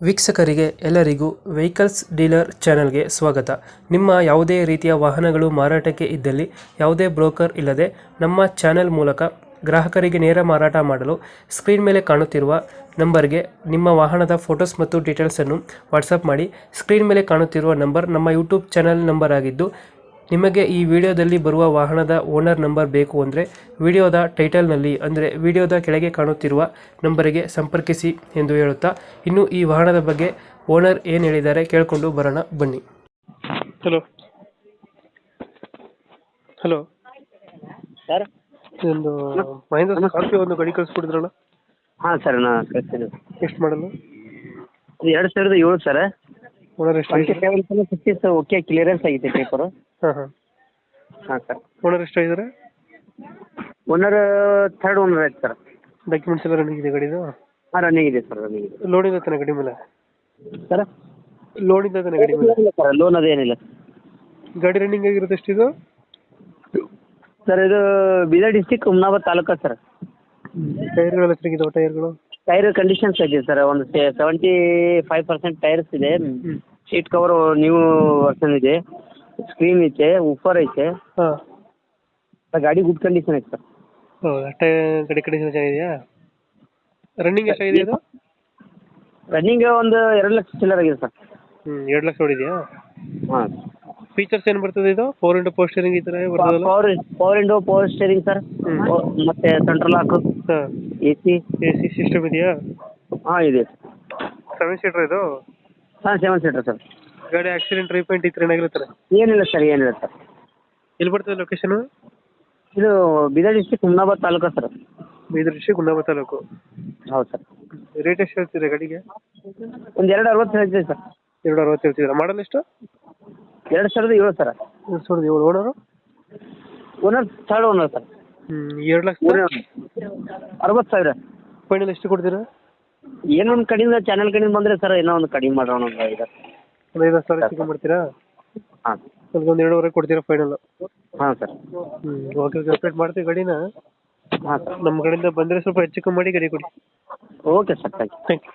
ವೀಕ್ಷಕರಿಗೆ ಎಲ್ಲರಿಗೂ vehicles dealer ಚಾನೆಲ್ಗೆ ಸ್ವಾಗತ. ನಿಮ್ಮ ಯಾವುದೇ ರೀತಿಯ ವಾಹನಗಳು ಮಾರಾಟಕ್ಕೆ ಇದ್ದಲ್ಲಿ ಯಾವುದೇ ಬ್ರೋಕರ್ ಇಲ್ಲದೆ ನಮ್ಮ ಚಾನೆಲ್ ಮೂಲಕ ಗ್ರಾಹಕರಿಗೆ ನೇರ ಮಾರಾಟ ಮಾಡಲು ಸ್ಕ್ರೀನ್ ಮೇಲೆ ಕಾಣುತ್ತಿರುವ ನಂಬರ್ಗೆ ನಿಮ್ಮ ವಾಹನದ ಫೋಟೋಸ್ ಮತ್ತು ಡೀಟೇಲ್ಸನ್ನು ವಾಟ್ಸಪ್ ಮಾಡಿ. ಸ್ಕ್ರೀನ್ ಮೇಲೆ ಕಾಣುತ್ತಿರುವ ನಂಬರ್ ನಮ್ಮ ಯೂಟ್ಯೂಬ್ ಚಾನೆಲ್ ನಂಬರ್ ಆಗಿದ್ದು, ನಿಮಗೆ ಈ ವಿಡಿಯೋದಲ್ಲಿ ಬರುವ ವಾಹನದ ಓನರ್ ನಂಬರ್ ಬೇಕು ಅಂದರೆ ವಿಡಿಯೋದ ಟೈಟಲ್ನಲ್ಲಿ ಅಂದರೆ ವಿಡಿಯೋದ ಕೆಳಗೆ ಕಾಣುತ್ತಿರುವ ನಂಬರಿಗೆ ಸಂಪರ್ಕಿಸಿ ಎಂದು ಹೇಳುತ್ತಾ, ಇನ್ನು ಈ ವಾಹನದ ಬಗ್ಗೆ ಓನರ್ ಏನು ಹೇಳಿದ್ದಾರೆ ಕೇಳಿಕೊಂಡು ಬರೋಣ ಬನ್ನಿ. ಹಲೋ ಹಲೋ ಸರ್ ಒಂದು ಮಹೇಂದ್ರ ಸ್ಕಾರ್ಪಿಯೋ ಒಂದು ಗಾಡಿ ಕಳಿಸ್ಕೊಡಿದ್ರಲ್ಲ, ಹಾಂ ಸರ್ ನಾನು ಕಳಿಸ್ತೀನಿ. ಎಷ್ಟು ಮಾಡಲು? ಇದು 2007 ಸರ್. ಓನರ್ ಎಷ್ಟು? 50 ಓಕೆ ಕ್ಲಿಯರೆನ್ಸ್ ಆಗೈತೆ ಪೇಪರು. ಹಾಂ ಹಾಂ ಹಾಂ ಸರ್. ಓನರ್ ಎಷ್ಟಾಗಿದ್ದಾರೆ? ಓನರ್ ಥರ್ಡ್ ಓನರ್ ಆಯ್ತು ಸರ್. ಡಾಕ್ಯುಮೆಂಟ್ಸ್ ಎಲ್ಲ ರನ್ನಿಂಗ್ ಇದೆ ಗಾಡಿದು? ಹಾಂ ರನ್ನಿಂಗ್ ಇದೆ ಸರ್, ರನ್ನಿಂಗ್ ಇದೆ. ಲೋನ್ ಇದೆ ತಾನೆ ಗಾಡಿ ಮೇಲೆ? ಸರ್ ಲೋನ್ ಇದೆ ತಾನೆ ಗಾಡಿ ಮೇಲೆ? ಇಲ್ಲ ಸರ್, ಲೋನ್ ಅದೇನಿಲ್ಲ. ಗಾಡಿ ರನ್ನಿಂಗ್ ಆಗಿರುತ್ತೆ ಎಷ್ಟಿದು? ಸರ್ ಇದು ಬೀದರ್ ಡಿಸ್ಟಿಕ್ ಹುಮ್ನಾಬಾದ್ ತಾಲೂಕು ಸರ್. ಟೈರ್ಗಳೆಲ್ಲ ಚೆನ್ನಾಗಿದಾವೆ? ಟೈರ್ಗಳು ಟೈರ್ ಕಂಡೀಷನ್ಸ್ ಆಗಿದೆ ಸರ್. ಒಂದು 75% ಟೈರ್ಸ್ ಇದೆ. ಸೀಟ್ ಕವರ್ ನ್ಯೂ ವರ್ಷನ್ ಇದೆ. ಸ್ಕ್ರೀನ್ ಐತೆ, ಉಫರ್ ಐತೆ. ಹಾಂ, ಗಾಡಿ ಗುಡ್ ಕಂಡೀಷನ್ ಐತೆ ಸರ್. ಹೌದಾ? ಗಾಡಿ ಕಂಡೀಷನ್ ಚೆನ್ನಾಗಿದೆಯಾ? ರನ್ನಿಂಗ್ ಎಷ್ಟಾಗಿದೆ ಇದು? ರನ್ನಿಂಗ್ ಒಂದು 2 ಲಕ್ಷ ಚಿಲ್ಲರ್ ಆಗಿದೆ ಸರ್. 2 ಲಕ್ಷ ಹೊಡಿದೆಯಾ? ಹಾಂ. ಫೀಚರ್ಸ್ ಏನು ಬರ್ತದೆ ಇದು? 4x ಪವರ್ ಸ್ಟೇರಿಂಗ್ ಈ ಥರ ಬರ್ತದಲ್ಲ? Power window, power steering sir. ಮತ್ತೆ ಸೆಂಟ್ರಲ್ ಲಾಕ್, ಹಾಂ, AC ಸಿಸ್ಟಮ್ ಇದೆಯಾ? ಹಾಂ ಇದೆ. 7 ಸೀಟರ್ ಇದು? ಹಾಂ 7 ಸೀಟರ್ ಸರ್. ಗಾಡಿ ಆಕ್ಸಿಡೆಂಟ್ ರೀಪೇಂಟ್ ಈ ಥರ ಏನಾಗಿರ್ತಾರೆ? ಏನಿಲ್ಲ ಸರ್, ಏನಿಲ್ಲ ಸರ್. ಎಲ್ಲಿ ಬರ್ತದೆ ಲೊಕೇಶನು? ಇದು Bidar district Humnabad taluk sir. Bidar district Humnabad taluk. ಹೌದು ಸರ್. ರೇಟ್ ಎಷ್ಟು ಹೇಳ್ತೀರಾ ಗಾಡಿಗೆ? ಒಂದು 260 ಹೇಳ್ತೀವಿ ಸರ್. 260 ಹೇಳ್ತಿದ್ದೀರಾ? ಮಾಡಲ್ ಎಷ್ಟು? 2007 sir. 2007. Owner? Owner third owner sir. 2 lakh 60,000. Final ಎಷ್ಟು ಕೊಡ್ತೀರಾ? ಏನೊಂದು ಕಡಿಮೆ ಚಾನಲ್ ಕಡಿಮೆ ಬಂದರೆ ಸರ್, ಏನೋ ಒಂದು ಕಡಿಮೆ ಮಾಡೋಣ. ಒಂದು 5 ಸಾವಿರ ಚಿಕನ್ ಮಾಡ್ತೀರಾ? ಹಾಂ. ಸ್ವಲ್ಪ ಒಂದು 2.5 ಕೊಡ್ತೀರಾ ಫೈನಲ್? ಹಾಂ ಸರ್. ಓಕೆ, ಅಪ್ಡೇಟ್ ಮಾಡ್ತೀವಿ ಗಾಡಿನ. ಹಾಂ ಸರ್. ನಮ್ಮ ಕಡೆಯಿಂದ ಬಂದರೆ ಸ್ವಲ್ಪ ಹೆಚ್ಚು ಕಮ್ಮಿ ಮಾಡಿ ಗಾಡಿ ಕೊಡಿ. Okay sir, thank you. Thank you.